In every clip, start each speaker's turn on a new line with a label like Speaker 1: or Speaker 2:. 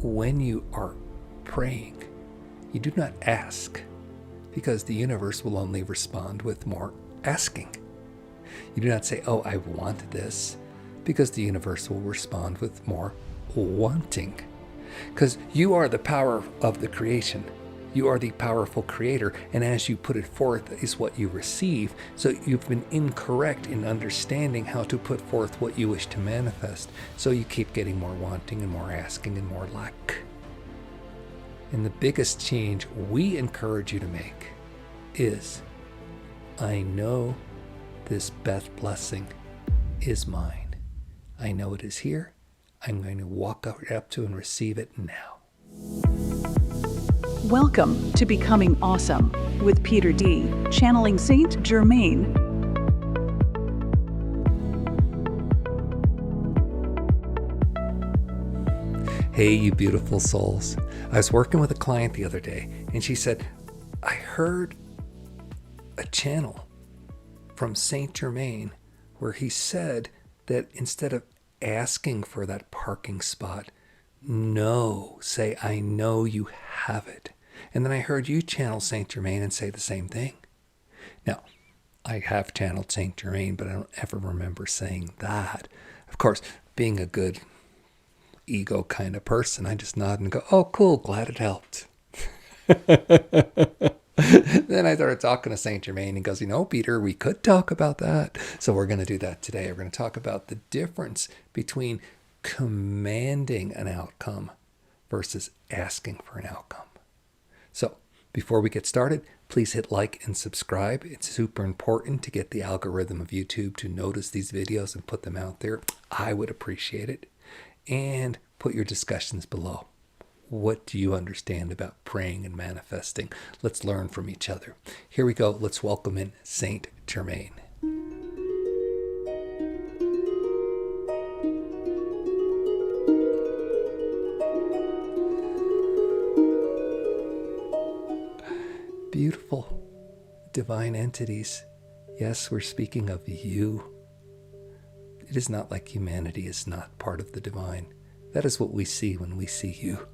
Speaker 1: when you are praying, you do not ask, because the universe will only respond with more asking. You do not say, oh, I want this, because the universe will respond with more wanting. Because you are the power of the creation. You are the powerful creator, and as you put it forth is what you receive. So you've been incorrect in understanding how to put forth what you wish to manifest. So you keep getting more wanting and more asking and more lack. And the biggest change we encourage you to make is, I know this Beth blessing is mine. I know it is here. I'm going to walk up to and receive it now.
Speaker 2: Welcome to Becoming Awesome with Peter D., channeling Saint Germain.
Speaker 1: Hey, you beautiful souls. I was working with a client the other day, and she said, I heard a channel from Saint Germain where he said that instead of asking for that parking spot, say, I know you have it. And then I heard you channel Saint Germain and say the same thing. Now, I have channeled Saint Germain, but I don't ever remember saying that. Of course, being a good ego kind of person, I just nod and go, oh, cool, glad it helped. Then I started talking to Saint Germain, and he goes, Peter, we could talk about that. So we're going to do that today. We're going to talk about the difference between commanding an outcome versus asking for an outcome. So before we get started, please hit like and subscribe. It's super important to get the algorithm of YouTube to notice these videos and put them out there. I would appreciate it. And put your discussions below. What do you understand about praying and manifesting? Let's learn from each other. Here we go. Let's welcome in Saint Germain. Beautiful divine entities. Yes, we're speaking of you. It is not like humanity is not part of the divine. That is what we see when we see you.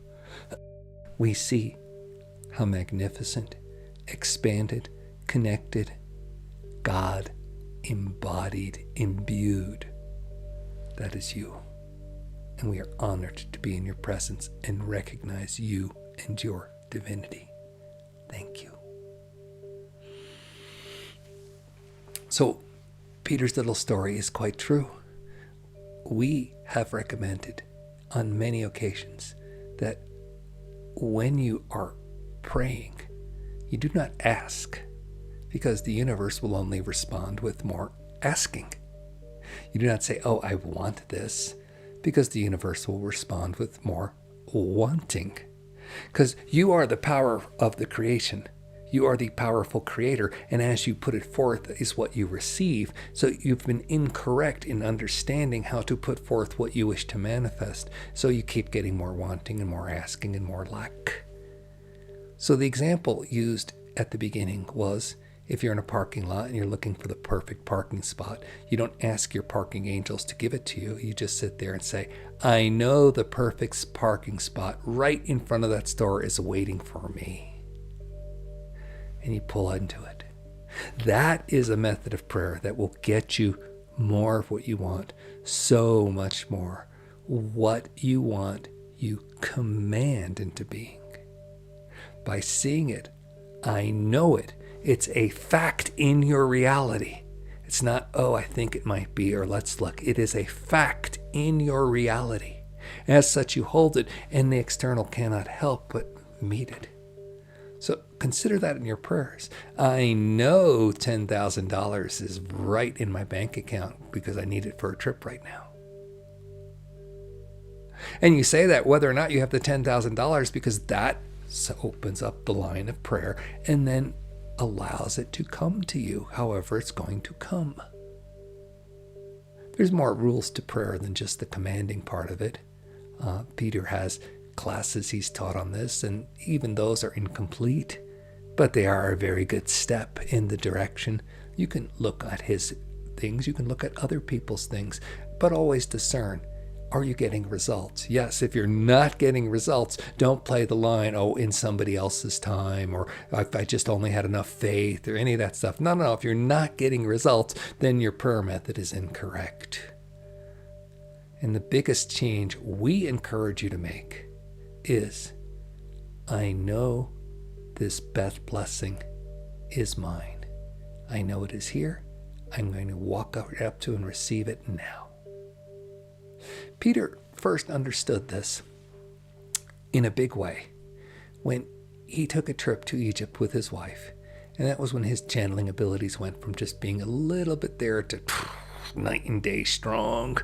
Speaker 1: We see how magnificent, expanded, connected, God embodied, imbued. That is you. And we are honored to be in your presence and recognize you and your divinity. Thank you. So, Peter's little story is quite true. We have recommended on many occasions that when you are praying, you do not ask, because the universe will only respond with more asking. You do not say, oh, I want this, because the universe will respond with more wanting. Because you are the power of the creation. You are the powerful creator, and as you put it forth is what you receive. So you've been incorrect in understanding how to put forth what you wish to manifest. So you keep getting more wanting and more asking and more lack. So the example used at the beginning was, if you're in a parking lot and you're looking for the perfect parking spot, you don't ask your parking angels to give it to you. You just sit there and say, I know the perfect parking spot right in front of that store is waiting for me. And you pull into it. That is a method of prayer that will get you more of what you want, so much more. What you want, you command into being. By seeing it, I know it. It's a fact in your reality. It's not, oh, I think it might be, or let's look. It is a fact in your reality. As such, you hold it, and the external cannot help but meet it. So consider that in your prayers. I know $10,000 is right in my bank account because I need it for a trip right now. And you say that whether or not you have the $10,000, because that opens up the line of prayer and then allows it to come to you however it's going to come. There's more rules to prayer than just the commanding part of it. Peter has classes he's taught on this, and even those are incomplete, but they are a very good step in the direction. You can look at his things, you can look at other people's things, but always discern, Are you getting results? Yes. If you're not getting results, don't play the line, oh, in somebody else's time, or if I just only had enough faith, or any of that stuff. No. If you're not getting results, then your prayer method is incorrect. And the biggest change we encourage you to make is, I know this Beth blessing is mine. I know it is here. I'm going to walk up to and receive it now. Peter first understood this in a big way when he took a trip to Egypt with his wife. And that was when his channeling abilities went from just being a little bit there to night and day strong.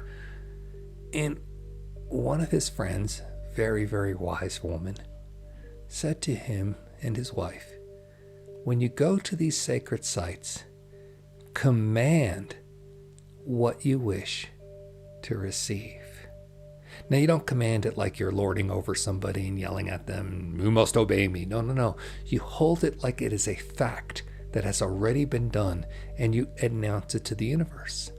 Speaker 1: And one of his friends, very, very wise woman, said to him and his wife, when you go to these sacred sites, command what you wish to receive. Now, you don't command it like you're lording over somebody and yelling at them, you must obey me. No. You hold it like it is a fact that has already been done, and you announce it to the universe.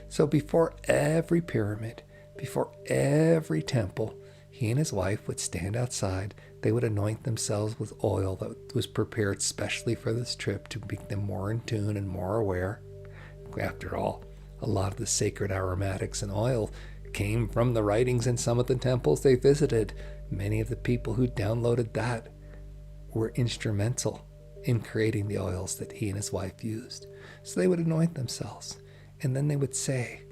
Speaker 1: So before every pyramid, before every temple, he and his wife would stand outside. They would anoint themselves with oil that was prepared specially for this trip to make them more in tune and more aware. After all, a lot of the sacred aromatics and oil came from the writings in some of the temples they visited. Many of the people who downloaded that were instrumental in creating the oils that he and his wife used. So they would anoint themselves, and then they would say,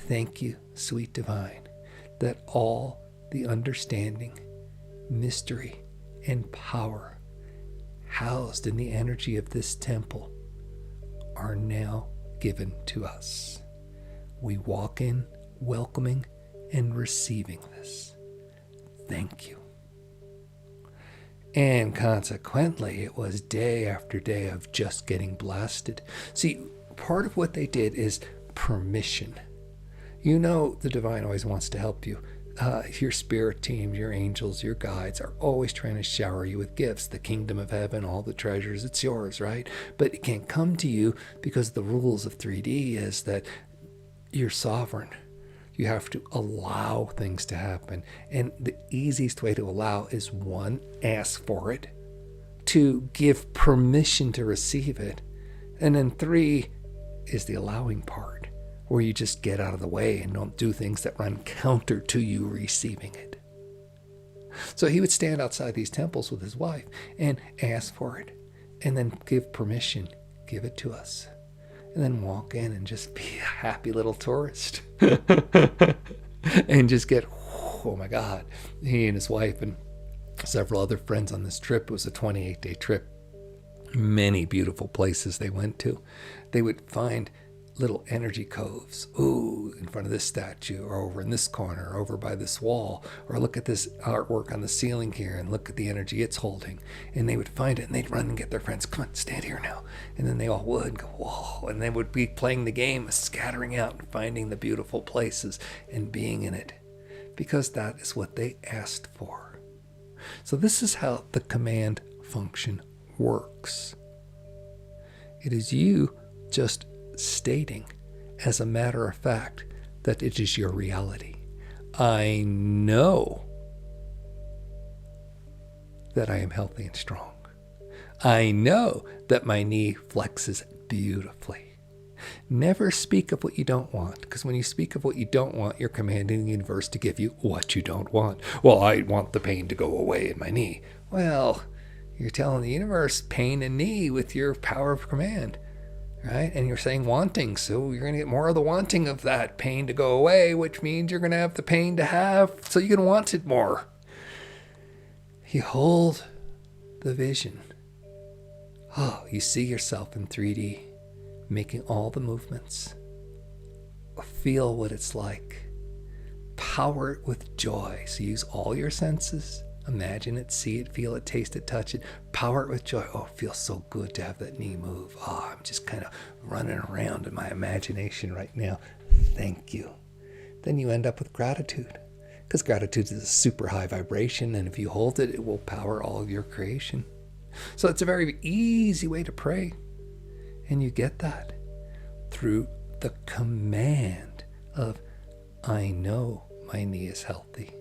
Speaker 1: thank you, sweet divine, that all the understanding, mystery, and power housed in the energy of this temple are now given to us. We walk in welcoming and receiving this. Thank you. And consequently, it was day after day of just getting blasted. See, part of what they did is permission. You know, the divine always wants to help you. Your spirit team, your angels, your guides are always trying to shower you with gifts. The kingdom of heaven, all the treasures, it's yours, right? But it can't come to you because the rules of 3D is that you're sovereign. You have to allow things to happen. And the easiest way to allow is 1, ask for it. 2, give permission to receive it. And then 3 is the allowing part, where you just get out of the way and don't do things that run counter to you receiving it. So he would stand outside these temples with his wife and ask for it, and then give permission, give it to us, and then walk in and just be a happy little tourist and just get, oh my God. He and his wife and several other friends on this trip, it was a 28-day trip, many beautiful places they went to. They would find little energy coves, in front of this statue, or over in this corner, or over by this wall, or look at this artwork on the ceiling here and look at the energy it's holding. And they would find it and they'd run and get their friends, come on, stand here now. And then they all would go, whoa, and they would be playing the game of scattering out and finding the beautiful places and being in it, because that is what they asked for. So this is how the command function works. It is you just stating as a matter of fact that it is your reality. I know that I am healthy and strong. I know that my knee flexes beautifully. Never speak of what you don't want, because when you speak of what you don't want, you're commanding the universe to give you what you don't want. Well, I want the pain to go away in my knee. Well, you're telling the universe pain in knee with your power of command. Right? And you're saying wanting, so you're going to get more of the wanting of that pain to go away, which means you're going to have the pain to have, so you can want it more. You hold the vision. You see yourself in 3D, making all the movements. Feel what it's like. Power it with joy. So use all your senses. Imagine it, see it, feel it, taste it, touch it. Power it with joy. It feels so good to have that knee move. I'm just kind of running around in my imagination right now. Thank you. Then you end up with gratitude, because gratitude is a super high vibration, and if you hold it, it will power all of your creation. So it's a very easy way to pray, and you get that through the command of I know my knee is healthy.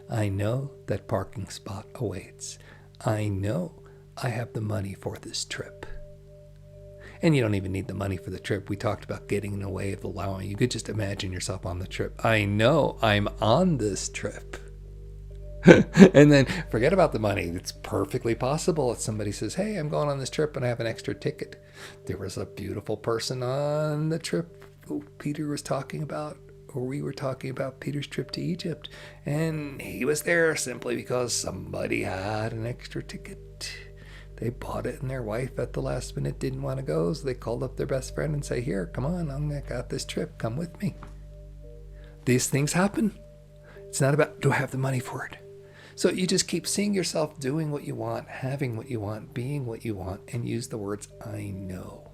Speaker 1: I know that parking spot awaits. I know I have the money for this trip. And you don't even need the money for the trip. We talked about getting in the way of allowing. You could just imagine yourself on the trip. I know I'm on this trip. And then forget about the money. It's perfectly possible if somebody says, hey, I'm going on this trip and I have an extra ticket. There was a beautiful person on the trip who Peter was talking about, or we were talking about Peter's trip to Egypt. And he was there simply because somebody had an extra ticket. They bought it and their wife at the last minute didn't want to go. So they called up their best friend and say, here, come on, I got this trip. Come with me. These things happen. It's not about, do I have the money for it? So you just keep seeing yourself doing what you want, having what you want, being what you want, and use the words, I know.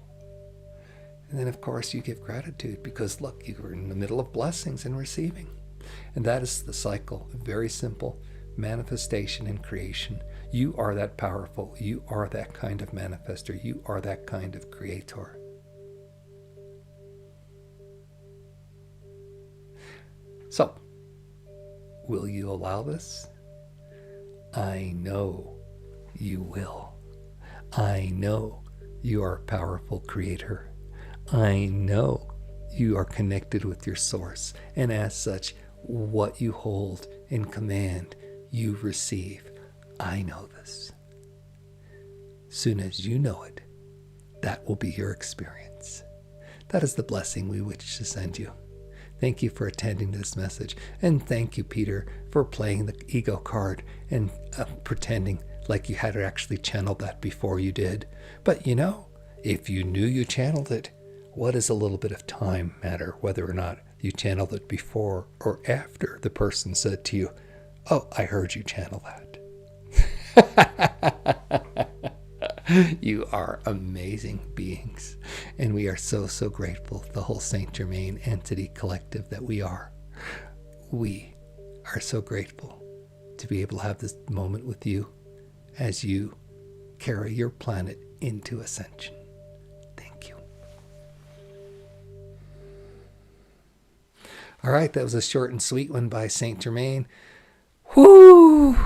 Speaker 1: And then, of course, you give gratitude because, look, you were in the middle of blessings and receiving. And that is the cycle. Very simple. Manifestation and creation. You are that powerful. You are that kind of manifester. You are that kind of creator. So, will you allow this? I know you will. I know you are a powerful creator. I know you are connected with your source. And as such, what you hold in command, you receive. I know this. Soon as you know it, that will be your experience. That is the blessing we wish to send you. Thank you for attending this message. And thank you, Peter, for playing the ego card and pretending like you had actually channeled that before you did. But you know, if you knew you channeled it, what does a little bit of time matter, whether or not you channeled it before or after the person said to you, oh, I heard you channel that. You are amazing beings. And we are so, so grateful, the whole Saint Germain entity collective that we are. We are so grateful to be able to have this moment with you as you carry your planet into ascension. Thank you. All right, that was a short and sweet one by Saint Germain. Whoo!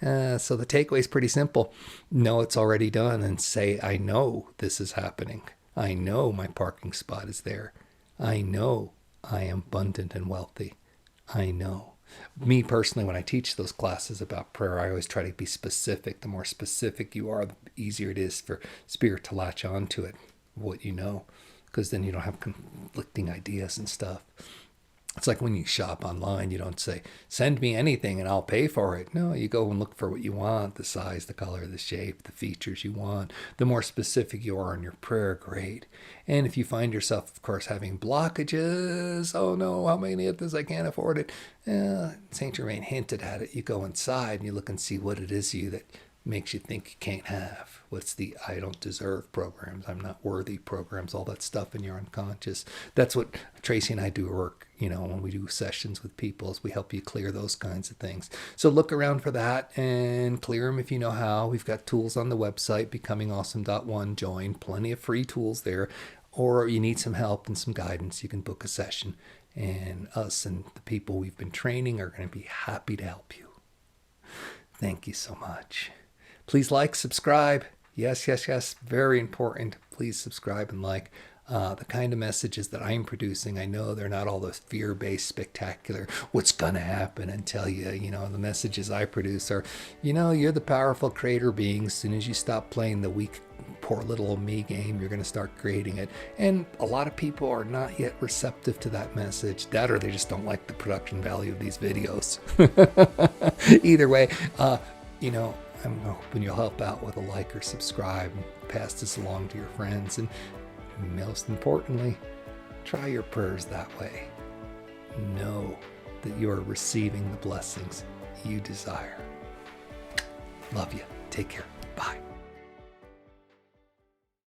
Speaker 1: So the takeaway is pretty simple. Know it's already done and say, I know this is happening. I know my parking spot is there. I know I am abundant and wealthy. I know. Me personally, when I teach those classes about prayer, I always try to be specific. The more specific you are, the easier it is for spirit to latch onto it, what you know, because then you don't have conflicting ideas and stuff. It's like when you shop online, you don't say, send me anything and I'll pay for it. No, you go and look for what you want, the size, the color, the shape, the features you want. The more specific you are in your prayer, great. And if you find yourself, of course, having blockages, oh no, how many of this? I can't afford it. Saint Germain hinted at it. You go inside and you look and see what it is that makes you think you can't have. What's the I don't deserve programs, I'm not worthy programs, all that stuff in your unconscious. That's what Tracy and I do work, when we do sessions with people, is we help you clear those kinds of things. So look around for that and clear them if you know how. We've got tools on the website, becomingawesome.one. Join, plenty of free tools there. Or you need some help and some guidance, you can book a session. And us and the people we've been training are going to be happy to help you. Thank you so much. Please like, subscribe. Yes, very important. Please subscribe and like. The kind of messages that I'm producing, I know they're not all those fear-based, spectacular, what's going to happen and tell you, the messages I produce are, you're the powerful creator being. As soon as you stop playing the weak, poor little me game, you're going to start creating it. And a lot of people are not yet receptive to that message. That or they just don't like the production value of these videos. Either way, I'm hoping you'll help out with a like or subscribe and pass this along to your friends. And most importantly, try your prayers that way. Know that you are receiving the blessings you desire. Love you. Take care.